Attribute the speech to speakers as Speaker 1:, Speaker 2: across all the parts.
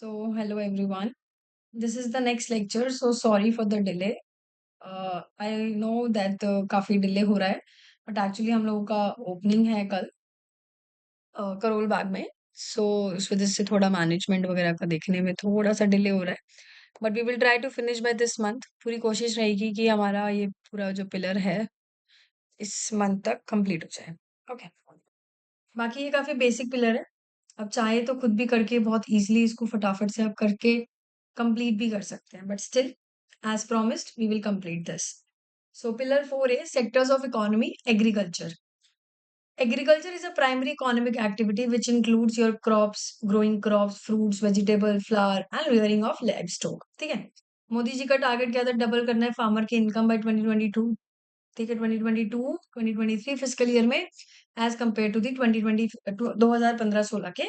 Speaker 1: Hello everyone. This is the next lecture. So sorry for the delay. I know that काफी delay हो रहा है, but actually हम लोगों का ओपनिंग है कल करोल बाग में. सो इस वजह से थोड़ा मैनेजमेंट वगैरह का देखने में थोड़ा सा डिले हो रहा है, but we will try to finish by this month. पूरी कोशिश रहेगी कि हमारा ये पूरा जो पिलर है इस मंथ तक कंप्लीट हो जाए. ओके. बाकी ये काफी बेसिक पिलर है. आप चाहे तो खुद भी करके बहुत इजीली इसको फटाफट से आप करके कंप्लीट भी कर सकते हैं, but still as promised we will complete this. So pillar 4 is sectors of economy. Agriculture is a primary economic activity which includes your crops, growing crops, fruits, vegetable, flower and rearing of livestock. ठीक है. मोदी जी का target क्या था? Double करना है farmer की income by 2022. ठीक है. 2022 2023 फिजिकल ईयर में एज कंपेयर टू दी 2020 2015-16 के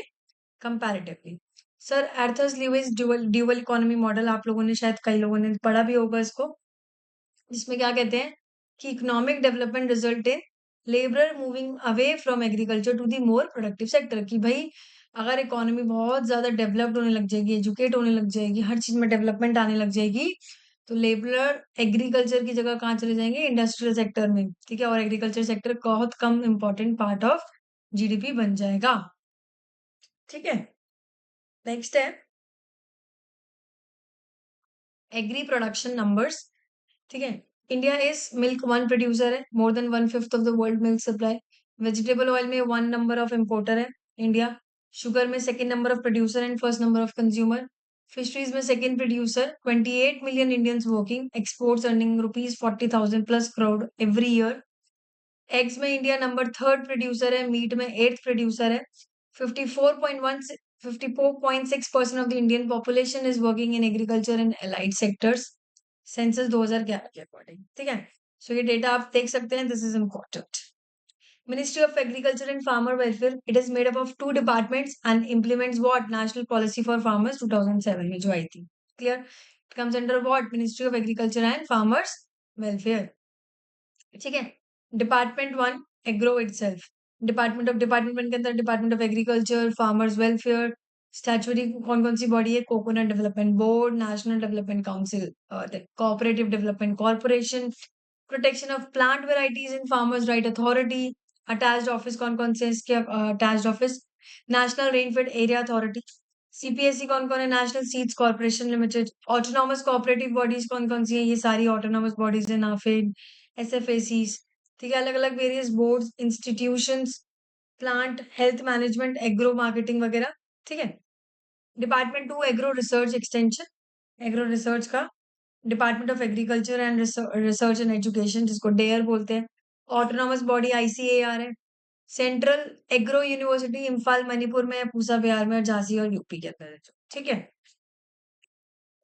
Speaker 1: comparatively. Sir Arthur's Lewis dual economy model आप लोगों ने शायद कई लोगों ने पढ़ा भी होगा इसको, जिसमें क्या कहते हैं कि economic development result in labourer moving away from agriculture to the more productive sector. कि भाई अगर इकोनॉमी बहुत ज्यादा डेवलप्ड होने लग जाएगी, एजुकेट होने लग जाएगी, हर चीज में डेवलपमेंट आने लग जाएगी, तो लेबरर एग्रीकल्चर की जगह कहाँ चले जाएंगे? इंडस्ट्रियल सेक्टर में. ठीक है. और एग्रीकल्चर सेक्टर बहुत कम इंपॉर्टेंट पार्ट ऑफ जीडीपी बन जाएगा. ठीक है. नेक्स्ट है एग्री प्रोडक्शन नंबर्स. ठीक है. India is milk one producer है, more than 1/5 of the world milk supply. Vegetable oil में 1 नंबर ऑफ इम्पोर्टर है इंडिया. शुगर में second number of producer and first number of consumer. Fisheries में second producer. 28 million Indians working. Exports earning ₹40,000 plus crore every year. Eggs में India number third producer है. Meat में eighth producer है. 54.6% of the Indian population is working in agriculture and allied sectors. Census 2011 के according. ठीक है. सो ये data आप देख सकते हैं. This is important. Ministry of agriculture and farmer welfare. It is made up of 2 departments and implements what? National policy for farmers 2007 में जो आई थी. Clear. It comes under what? Ministry of agriculture and farmers welfare. ठीक है. Department 1 agro itself. Department 1 के अंदर department of agriculture, farmers welfare. Statutory कौन कौन सी body है? Coconut development board, national development council, cooperative development corporation, protection of plant varieties in farmers right authority. Attached office कौन कौन से इसके? Attached office national rainfed area authority. CPSC कौन कौन है? National seeds corporation limited. Autonomous cooperative bodies कौन कौन सी है? ये सारी ऑटोनॉमस बॉडीज है. नाफेड, एसएफएसीज. ठीक है. अलग अलग various boards, institutions, plant health management, agro marketing वगैरह. ठीक है. Department 2 agro research extension. Agro research का department of agriculture and research and education, जिसको डेयर बोलते हैं. ऑटोनॉमस बॉडी आईसीएआर है. Central agro university Imphal Manipur में है, पूसा बिहार में, और झांसी और यूपी के अंदर है. ठीक है.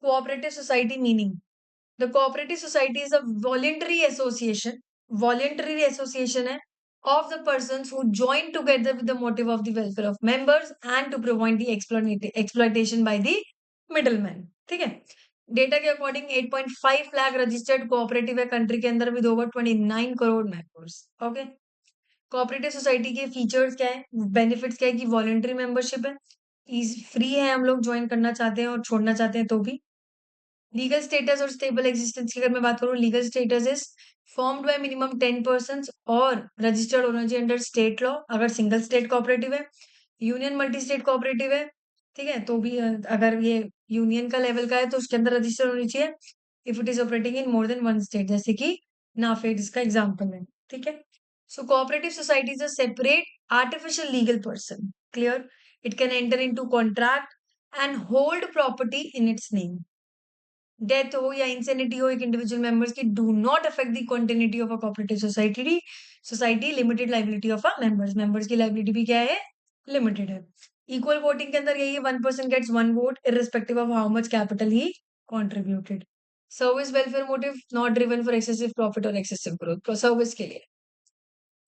Speaker 1: Cooperative society meaning. The cooperative society is a voluntary association है of the persons who join together with the motive of the welfare of members and to prevent the exploitation by the middleman. ठीक है. Data के according 8.5 lakh registered cooperative है country के अंदर with over 29 crore members. Okay. Cooperative society के features क्या है, benefits क्या है? कि वॉलंटरी मेंबरशिप है, फ्री है, हम लोग ज्वाइन करना चाहते हैं और छोड़ना चाहते हैं तो भी. लीगल स्टेटस और स्टेबल एग्जिस्टेंस की अगर मैं बात करूं, legal status is formed by minimum 10% और रजिस्टर्ड होना चाहिए अंडर स्टेट लॉ अगर सिंगल स्टेट कोऑपरेटिव है. यूनियन मल्टी स्टेट कोऑपरेटिव है. ठीक है. तो भी अगर ये यूनियन का लेवल का है तो उसके अंदर रजिस्टर होनी चाहिए if it is operating in more than one state, जैसे कि नाफेड इसका एग्जाम्पल है. ठीक है. सो cooperative society is a separate artificial legal person. Clear. It can enter into contract and hold property in its name. Death हो या insanity हो एक इंडिविजुअल मेंबर्स की do not affect the continuity of a cooperative society. Limited liability of a members की liability भी क्या है? Limited है. इक्वल वोटिंग के अंदर यही है, 1 person gets 1 vote irrespective of how much capital he contributed. Service welfare motive, not driven for excessive profit और एक्सेसिव ग्रोथ. सर्विस के लिए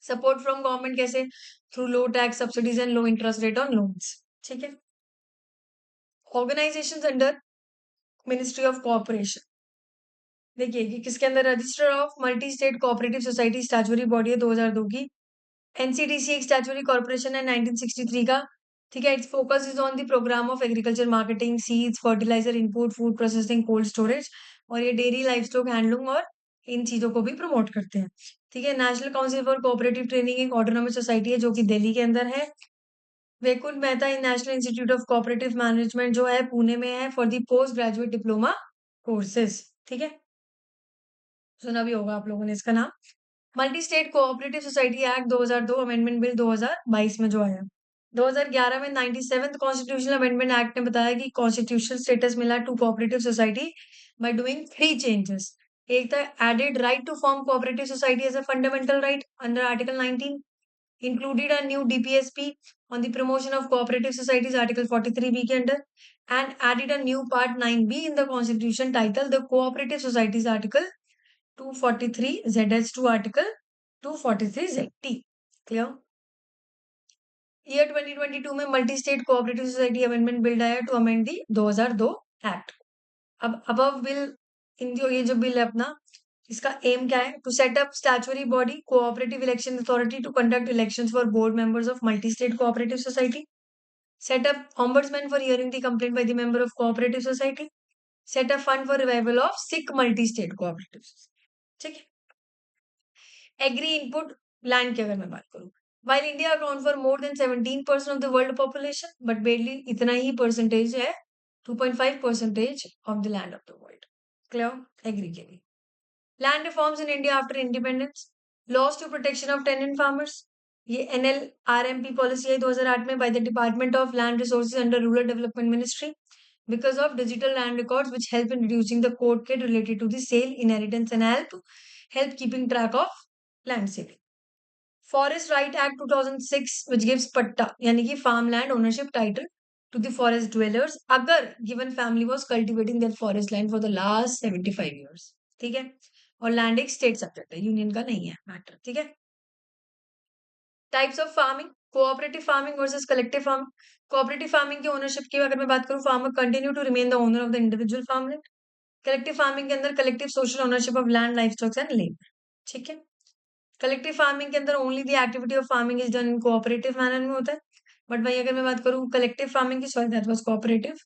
Speaker 1: सपोर्ट फ्रॉम गवर्नमेंट कैसे? Through low tax subsidies and low interest rate on loans. ठीक है. Organisation under ministry of corporation. देखिए कि किसके अंदर? Register of multi state cooperative society statutory body है 2002 की. एनसीडीसी एक स्टैट्यूटरी कॉर्पोरेशन है 1963 का. ठीक है. Its focus is on the programme of agriculture marketing, seeds, fertiliser, input, food processing, cold storage, और ये डेयरी, लाइफ स्टॉक हैंडलिंग और इन चीजों को भी प्रमोट करते हैं. ठीक है. National council for cooperative training एक ऑटोनॉमस सोसाइटी है जो कि दिल्ली के अंदर है. Vaikunth Mehta national institute of cooperative management जो है पुणे में है for the post graduate diploma courses. ठीक है. सुना भी होगा आप लोगों ने इसका नाम. Multi state cooperative society act 2002 amendment bill 2022 में जो आया. 2011 में 97th कॉन्स्टिट्यूशनल अमेंडमेंट एक्ट ने बताया कि कॉन्स्टिट्यूशनल स्टेटस मिला to cooperative society by doing 3 changes. एक था added right to form cooperative society as a fundamental right under article 19, included a new DPSP on the promotion of cooperative societies, Article 43B के अंदर, and added a new Part 9B in the Constitution titled the Cooperative Societies Article 243ZH to Article 243ZT. Clear? Year 2022 में multi state cooperative society amendment bill आया to amend the 2002 act. अब above bill इन जो ये जो bill है अपना, इसका aim क्या है? To set up statutory body cooperative election authority to conduct elections for board members of multi state cooperative society. Set up ombudsman for hearing the complaint by the member of cooperative society. Set up fund for revival of sick multi state cooperative. ठीक है. Agree input land की अगर मैं बात करूं, while India account for more than 17% of the world population, but barely इतना ही percentage है 2.5% of the land of the world. Clear? Agree के लिए. Land reforms in India after independence, laws to protection of tenant farmers. ये NLRMP policy है 2008 में by the Department of Land Resources under Rural Development Ministry because of digital land records which help in reducing the court case related to the sale, inheritance and help keeping track of land saving. Forest right act 2006 which gives patta यानी कि farm land ownership title to the forest dwellers अगर given family was cultivating that forest land for the last 75 years. ठीक है. और land एक state subject है, union का नहीं है मैटर. ठीक है. Types of farming, cooperative farming versus collective farming. Cooperative farming की ओनरशिप की अगर मैं बात करूं, farmer continue to remain the owner of the individual farmland. Collective farming के अंदर collective social ownership of land, life stocks and labour. ठीक है. कलेक्टिव फार्मिंग के अंदर only the activity of farming is done in cooperative manner में होता है. But वही अगर मैं बात करूं कलेक्टिव फार्मिंग की, सॉरी दैट वाज कोऑपरेटिव,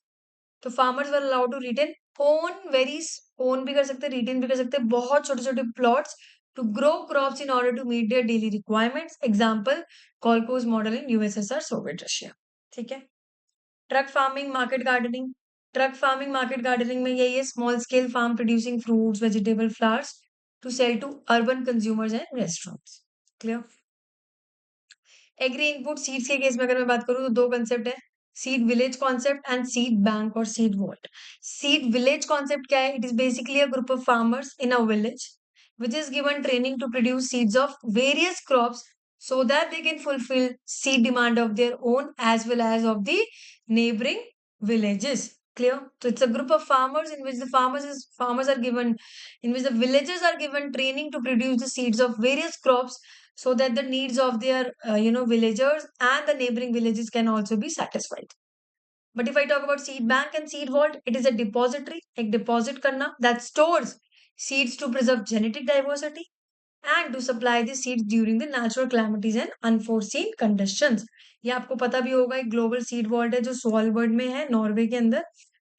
Speaker 1: तो farmers were allowed to retain own varieties, own भी कर सकते, रिटेन भी कर सकते, बहुत छोटे छोटे plots to grow crops in order to meet their daily requirements. Example kolkhoz model in USSR, Soviet Russia. ठीक है. Truck farming, market gardening. Truck farming, market gardening में यही है, small scale farm producing fruits, vegetable, flowers to sell to urban consumers and restaurants. Clear? Agri input seeds के case में अगर मैं बात करूं तो दो कंसेप्ट है, seed village concept and seed bank और seed vault. Seed village concept क्या है? It is basically a group of farmers in a village which is given training to produce seeds of various crops so that they can fulfill seed demand of their own as well as of the neighboring villages. Clear? So it's a group of farmers in which the farmers are given, in which the villagers are given training to produce the seeds of various crops so that the needs of their villagers and the neighboring villages can also be satisfied. But if I talk about seed bank and seed vault, it is a depository, एक deposit करना that stores seeds to preserve genetic diversity and to supply the seeds during the natural calamities and unforeseen conditions. ये आपको पता भी होगा, एक global seed vault है जो स्वालबर्ड में है, नॉर्वे के अंदर.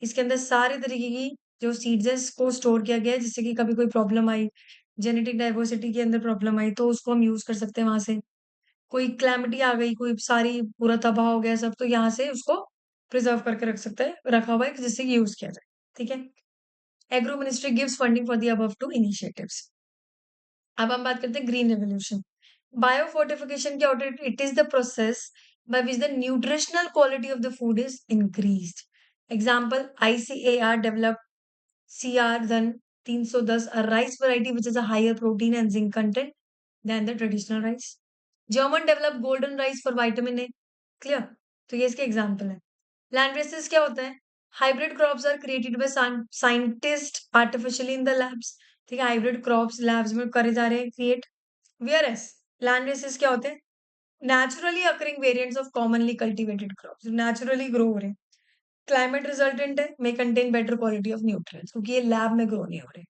Speaker 1: इसके अंदर सारे तरीके की जो सीड्स है को स्टोर किया गया है, जिससे कि कभी कोई प्रॉब्लम आई, जेनेटिक डाइवर्सिटी के अंदर प्रॉब्लम आई, तो उसको हम यूज कर सकते हैं वहां से. कोई क्लैमिटी आ गई, कोई सारी पूरा तबाह हो गया सब, तो यहाँ से उसको प्रिजर्व करके रख सकते हैं, रखा हुआ है जिससे यूज किया जाए. ठीक है. Agro ministry gives funding for the above two initiatives. अब हम बात करते हैं ग्रीन रेवोल्यूशन. बायोफोर्टिफिकेशन क्या होता है? It is the process by which the nutritional quality of the food is increased. Example, ICAR developed CR then 310, a rice variety which has a higher protein and zinc content than the traditional rice. German developed golden rice for vitamin A. Clear? तो ये इसके example है. Land races क्या होता है? Hybrid crops are created by scientist artificially in the labs. ठीक है. Hybrid crops labs में करे जा रहे हैं क्रिएट. Whereas लैंड रेसेस क्या होते हैं? Naturally occurring variants of commonly cultivated crops, naturally grow हो रहे हैं. क्लाइमेट रिजल्टेंट है, may contain better quality of nutrients क्योंकि ये लैब में ग्रो नहीं हो रहे.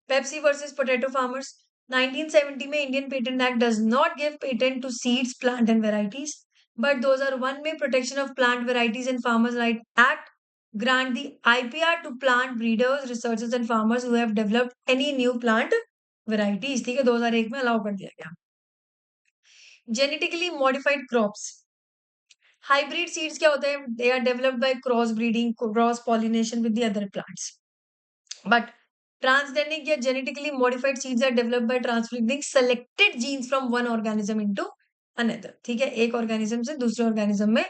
Speaker 1: Pepsi versus potato farmers. 1970 में Indian patent act does not give patent to seeds, plant and varieties, but 2001 में protection of plant varieties and farmers right act grant the IPR to plant breeders, researchers and farmers who have developed any new plant varieties. ठीक है, 2001 में allow कर दिया गया. Genetically modified crops. Hybrid seeds क्या होते हैं? They are developed by cross breeding, cross pollination with the other plants. But transgenic या genetically modified seeds are developed by transferring selected genes from one organism into another. ठीक है, एक organism से दूसरे organism में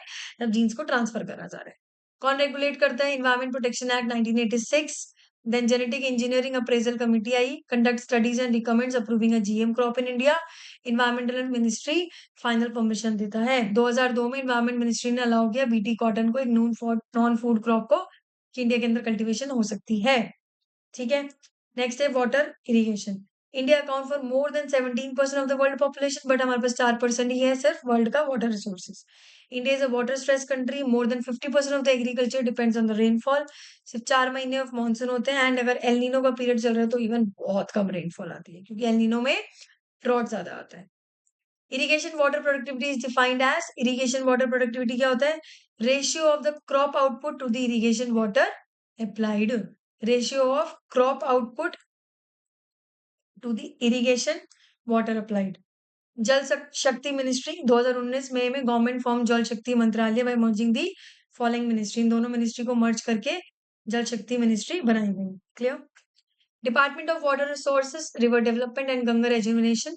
Speaker 1: जीन्स को transfer करा जा रहा है. कौन रेगुलेट करता है? Environment protection act 1986. Then genetic engineering appraisal committee I, conduct studies and recommends approving a GM crop in India. Environmental ministry final permission देता है. 2002 में इन्वायरमेंट मिनिस्ट्री ने अलाउ किया बीटी कॉटन को, एक नॉन फूड क्रॉप को, कि India के अंदर कल्टीवेशन हो सकती है. ठीक है, नेक्स्ट है water irrigation. India account for more than 17% of the world population, but हमारे पास 4% ही है सिर्फ वर्ल्ड का water resources. India is a water stress country. More than 50% of the agriculture depends on the rainfall. सिर्फ 4 महीने of monsoon होते हैं, and अगर El Nino का पीरियड चल रहा है तो इवन बहुत कम रेनफॉल आती है, क्योंकि एल नीनो में ड्रॉट ज्यादा आता है. Irrigation water productivity is defined as, irrigation water productivity क्या होता है? Ratio of the crop output to the irrigation water applied. Ratio of crop output to the irrigation water applied. Jal Shakti ministry 2019 में government form Jal Shakti मंत्रालय by merging the following ministry. इन दोनों ministry को मर्ज करके जल शक्ति मिनिस्ट्री बनाई गई. Clear? Department of water resources, river development and Ganga rejuvenation.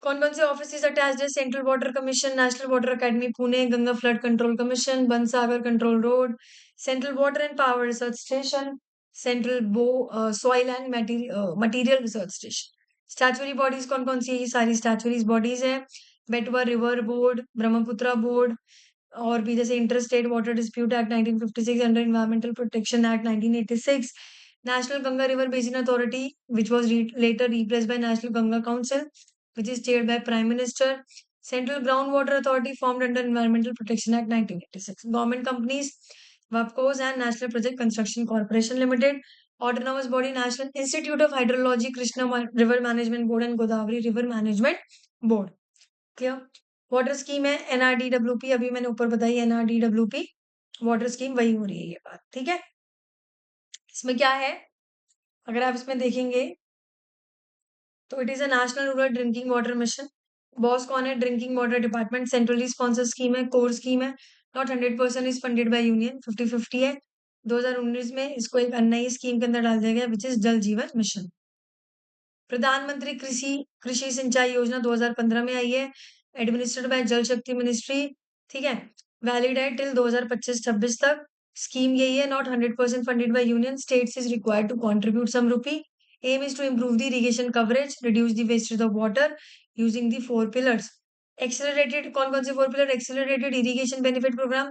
Speaker 1: कौन कौन से ऑफिस अटैच्ड है? Central water commission, national water academy Pune, Ganga flood control commission, Bansagar control road, central water and power research station, central soil and material research station. Statutory bodies कौन कौन सी है? ये सारी स्टैचुरीज bodies है. बेटवा रिवर बोर्ड, ब्रह्मपुत्रा बोर्ड, और भी जैसे inter state water dispute act 1956, under environmental protection act 1986, national Ganga river basin authority which was later replaced by national Ganga council which is chaired by Prime Minister. Central Groundwater Authority formed under Environmental Protection Act 1986. Government companies, WAPCOs and National Project Construction Corporation Limited. Autonomous body, National Institute of Hydrology, Krishna River Management Board and Godavari River Management Board. Clear? Water scheme है NRDWP, अभी मैंने ऊपर बताई NRDWP water scheme, वही हो रही है ये बात. ठीक है, इसमें क्या है अगर आप इसमें देखेंगे तो it is a national rural drinking water mission. Boss कौन है? Drinking water department. Centrally sponsor scheme है, कोर स्कीम है. Not 100% is funded by union, 50-50 है. 2019 में इसको एक नई स्कीम के अंदर डाल दिया गया विच इज जल जीवन मिशन. प्रधानमंत्री कृषि कृषि सिंचाई योजना 2015 में आई है, एडमिनिस्ट्रेड बाय जल शक्ति मिनिस्ट्री. ठीक है, वैलिड है टिल 2025-26 तक. स्कीम यही है, not 100% funded by union. States is required to contribute some rupee. Aim is to improve the irrigation coverage, reduce the wastage of water using the 4 pillars. Accelerated, कौन से 4 pillar? Accelerated irrigation benefit program,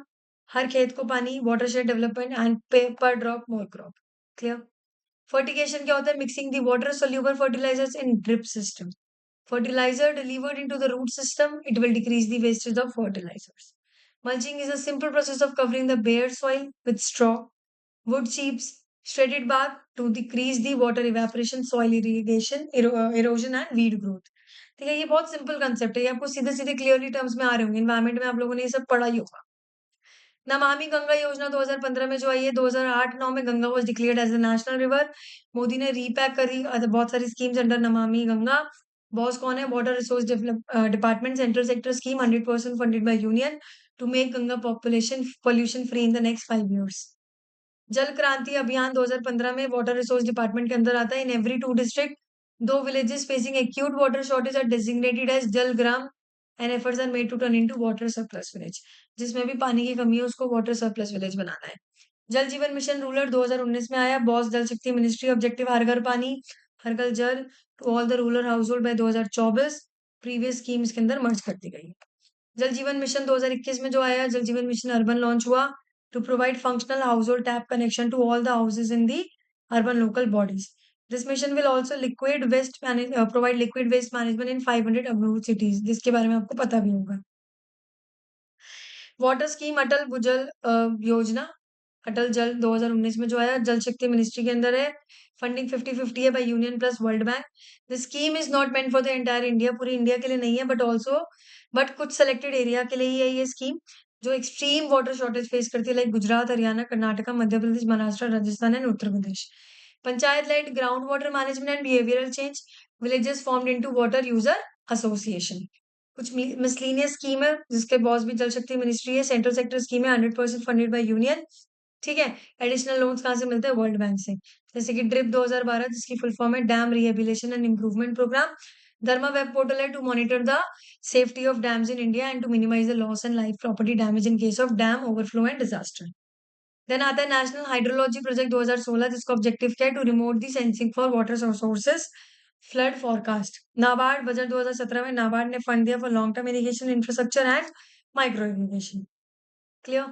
Speaker 1: हर खेत को पानी, watershed development and per drop more crop. Clear? Fertigation क्या होता है? Mixing the water soluble fertilizers in drip system. Fertilizer delivered into the root system, it will decrease the wastage of fertilizers. Mulching is a simple process of covering the bare soil with straw, wood chips, shredded bark to decrease the water evaporation, soil irrigation, erosion and weed growth. ठीक है, ये बहुत simple concept है, ये आपको सीधे सीधे clearly terms में आ रहे होंगे. इन्वायरमेंट में आप लोगों ने ये सब पढ़ा ही होगा. नमामि गंगा योजना 2015 में जो आई है, 2008-9 में Ganga was declared as a national river. Modi ने रीपैक करी बहुत सारी schemes under Namami Ganga. Boss कौन है? Water resource department, central sector scheme, 100% funded by union to make Ganga population pollution free in the next 5 years. जल क्रांति अभियान 2015 में वाटर रिसोर्स डिपार्टमेंट के अंदर आता है. In every 2 district 2 villages facing acute water shortage are designated as Jal Gram and efforts are made to turn into water surplus village. जिसमें भी पानी की कमी है उसको वाटर सरप्लस विलेज बनाना है. जल जीवन मिशन रूरल 2019 में आया. बॉस जल शक्ति मिनिस्ट्री. ऑब्जेक्टिव हर घर पानी, Har Ghar Jal to all the rural house hold by 2024. Previous schemes के अंदर मर्ज कर दी गई. जल जीवन मिशन 2021 में जो आया, जल जीवन मिशन अर्बन लॉन्च हुआ to provide functional household tap connection to all the houses in the urban local bodies. This mission will also provide liquid waste management in 500 approved cities, जिसके बारे में आपको पता भी होगा. वाटर स्कीम अटल भूजल योजना, अटल जल 2019 में जो आया, जल शक्ति मिनिस्ट्री के अंदर है. फंडिंग 50-50 है by union plus world bank. The scheme is not meant for the entire India, पूरी इंडिया के लिए नहीं है, बट कुछ सेलेक्टेड एरिया के लिए ही है ये स्कीम, जो एक्सट्रीम वाटर शॉर्टेज फेस करती है, like Gujarat, Haryana, Karnataka, Madhya Pradesh, Maharashtra, Rajasthan and Uttar Pradesh. Panchayat led ground water management and behavioural change, villages formed into water user association. कुछ मिसलीनियस स्कीम है जिसके बॉस भी जल शक्ति मिनिस्ट्री है। सेंट्रल सेक्टर स्कीम है 100% फंडेड बाय यूनियन, ठीक है। एडिशनल लोन्स कहाँ से मिलते हैं? वर्ल्ड बैंक से। जैसे कि ड्रिप 2012 जिसकी फुल फॉर्म है dam rehabilitation and improvement programme. DHARMA web portal है to monitor the safety of dams in India and to minimise the loss and life property damage in case of dam overflow and disaster. Then आता है national hydrology project 2016 जिसका objective क्या है? To remote the sensing for water sources, flood forecast. NABARD budget 2017 में नाबार्ड ने fund दिया for long term irrigation infrastructure and micro irrigation. Clear?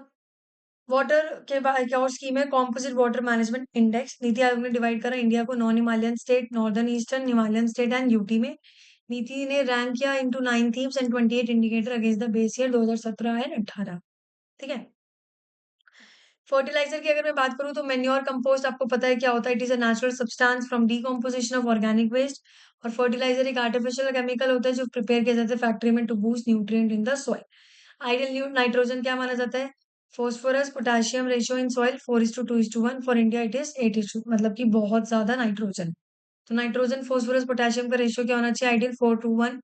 Speaker 1: Water के बाद एक और स्कीम है composite water management index. NITI Aayog ने डिवाइड करा इंडिया को non Himalayan state, northern eastern, Himalayan state and UT में। नीति ने रैंक किया into 9 themes and 28 indicator against the base year 2017 and 18। ठीक है। फर्टिलाइजर की अगर मैं बात करूं तो मेन्योर कंपोस्ट आपको पता है क्या होता है? It is a natural substance from decomposition of organic waste. और फर्टिलाइजर एक आर्टिफिशियल केमिकल होता है जो प्रिपेयर किया जाता है फैक्ट्री में to boost nutrient in the soil. Ideal nitrogen क्या माना जाता है? Phosphorus potassium ratio in soil 4:2:1। For India it is 8:, मतलब कि बहुत ज्यादा नाइट्रोजन। तो नाइट्रोजन फोस्फोरस पोटेशियम का रेशियो क्या होना चाहिए? आइडियल 4:1।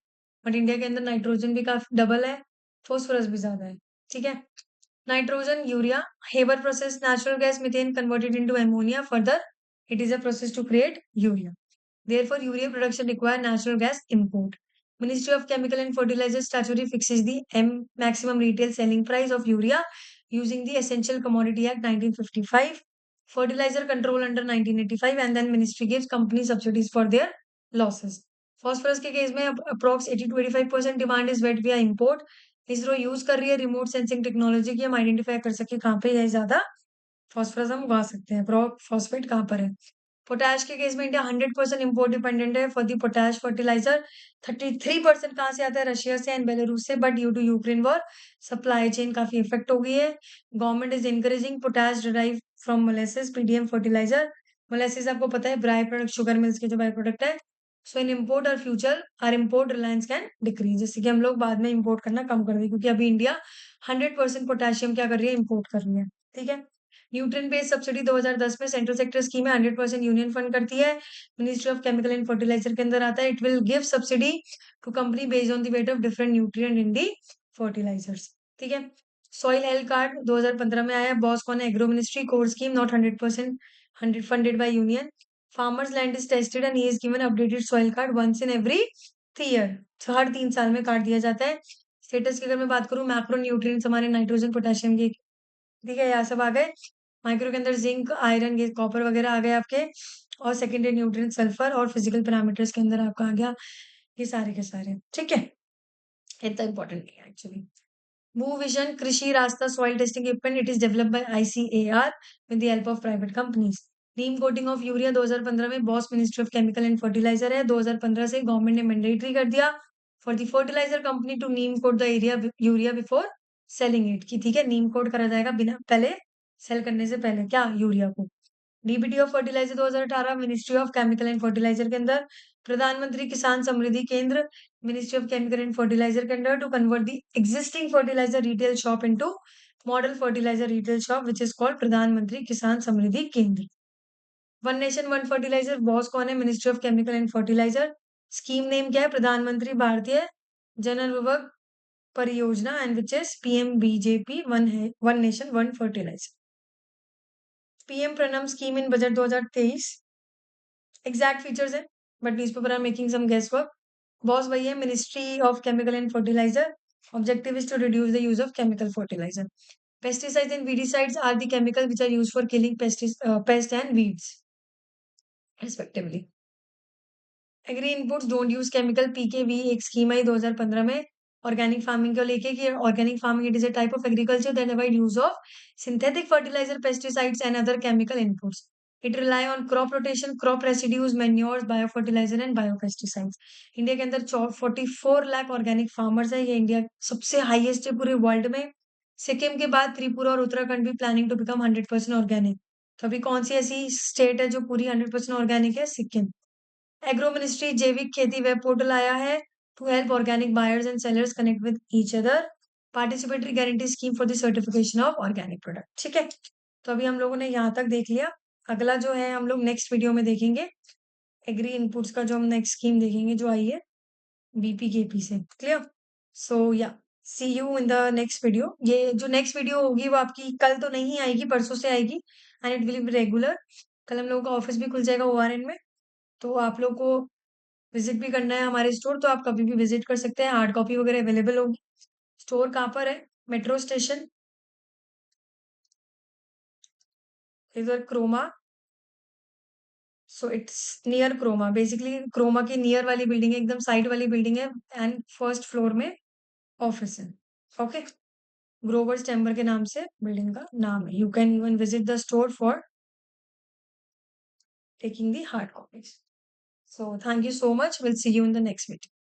Speaker 1: बट इंडिया के अंदर नाइट्रोजन भी काफी डबल है, फोस्फोरस भी ज्यादा है। ठीक है। Nitrogen urea, Haber process natural gas methane converted into ammonia. Further, it is a process to create urea. Therefore, urea production require natural gas import. Ministry of Chemical and Fertilizer statutory fixes the maximum retail selling price of urea using the Essential Commodity Act 1955. Fertilizer control under 1985, and then ministry gives company subsidies for their losses. Phosphorus के case में approx 80 to 85% demand is met via import. ISRO use कर रही है remote sensing technology की, हम identify कर सके कहाँ पे है ज्यादा फॉस्फोरस हम उगा सकते हैं। फॉस्फेट कहाँ पर है? पोटैश के केस में इंडिया 100% इम्पोर्ट डिपेंडेंट है फॉर दी पोटैश फर्टिलाइजर। 33% कहाँ से आता है? रशिया से एंड बेलारूस से, but due to Ukraine war supply chain काफी इफेक्ट हो गई है। Government is encouraging potash derive from molasses PDM fertiliser. Molasses आपको पता है बाई प्रोडक्ट, शुगर मिल्स के जो बाई प्रोडक्ट है। सो इन इम्पोर्ट और future our import reliance can decrease, जैसे कि हम लोग बाद में इम्पोर्ट करना कम कर दें क्योंकि अभी इंडिया 100% पोटेशियम क्या कर रही है? इम्पोर्ट कर रही है। ठीक है। न्यूट्रिएंट बेस्ड सब्सिडी 2010 में सेंट्रल सेक्टर स्कीम है, 100% यूनियन फंड करती है। Ministry of chemical and fertiliser के अंदर आता है। It will give subsidy to company based on the weight of different nutrient in the fertilisers. ठीक है। सॉइल हेल्थ कार्ड 2015 में आया। बॉस कौन है? Agro ministry. Core scheme not 100% 100 funded by union. Farmers land is tested and he is given updated soil card once in every 3 year. तो हर 3 साल में कार्ड दिया जाता है। स्टेटस की अगर मैं बात करूं, मैक्रो न्यूट्रिएंट्स हमारे नाइट्रोजन पोटेशियम के, ठीक है, यहाँ सब आ गए। माइक्रो के अंदर जिंक, आयरन, ये कॉपर वगैरह आ गए आपके। और सेकेंडरी न्यूट्रिएंट सल्फर, और फिजिकल पैरामीटर्स के अंदर आपका आ गया ये सारे के सारे। ठीक है। इतना इंपॉर्टेंट नहीं है एक्चुअली। मूव विजन कृषि रास्ता soil testing equipment, it is developed by ICAR with the help of private companies. Neem coating of urea 2015 में boss ministry of chemical and fertiliser है। 2015 से गवर्नमेंट ने मैंडेटरी कर दिया for the fertiliser company to neem coat the area urea before selling it, की ठीक है, नीम coat करा जाएगा बिना पहले सेल करने से पहले क्या? यूरिया को। DBT of fertiliser 2018 ministry of chemical and fertiliser के अंदर। Pradhan Mantri Kisan Samriddhi Kendra ministry of chemical and fertiliser के अंदर to convert the existing fertiliser retail shop into model fertiliser retail shop which is called Pradhan Mantri Kisan Samriddhi Kendra. One nation one fertiliser, boss कौन है? Ministry of chemical and fertiliser. Scheme name क्या है? प्रधानमंत्री भारतीय जनविभव Pariyojana and which is PMBJP one nation one fertiliser. PM PRANAM scheme in budget 2023। Exact features है but newspaper are making some guess work. Boss वही है, ministry of chemical and fertiliser. Objective is to reduce the use of chemical fertiliser. Pesticides and weedicides are the chemical which are used for killing pest and weeds respectively. Agri inputs don't use chemical, PKV एक scheme आई 2015 में organic farming को लेके कि organic farming it is a type of agriculture that avoid use of synthetic fertiliser, pesticides and other chemical inputs. It relies on crop rotation, crop residues, manures, bio fertiliser and bio pesticides. India के अंदर 44 lakh organic farmers है। ये India सबसे highest है पूरे world में। सिक्किम के बाद त्रिपुरा और उत्तराखंड भी प्लानिंग टू बिकम 100% ऑर्गेनिक। तो अभी कौन सी ऐसी स्टेट है जो पूरी 100% ऑर्गेनिक है? सिक्किम। एग्रो मिनिस्ट्री जैविक खेती वेब पोर्टल आया है to help organic buyers and sellers connect with each other. Participatory guarantee scheme for the certification of organic product. ठीक है, तो अभी हम लोगों ने यहाँ तक देख लिया। अगला जो है हम लोग नेक्स्ट वीडियो में देखेंगे एग्री इनपुट्स का, जो हम नेक्स्ट स्कीम देखेंगे जो आई है बीपीकेपी से। Clear? So yeah see you in the next video. ये जो नेक्स्ट वीडियो होगी वो आपकी कल तो नहीं आएगी, परसों से आएगी and it will be regular. कल हम लोगों का ऑफिस भी खुल जाएगा ओआरएन में, तो आप लोग को विजिट भी करना है हमारे स्टोर तो आप कभी भी विजिट कर सकते हैं। हार्ड कॉपी वगैरह अवेलेबल होगी। स्टोर कहाँ पर है? मेट्रो स्टेशन, इधर Croma. So it's near Croma, basically Croma की नियर वाली बिल्डिंग है, एकदम साइड वाली बिल्डिंग है एंड फर्स्ट फ्लोर में ऑफिस है। ओके, ग्रोवर्स टेम्बर के नाम से बिल्डिंग का नाम है। You can even visit the store for taking the hard copies. So thank you so much. We'll see you in the next video.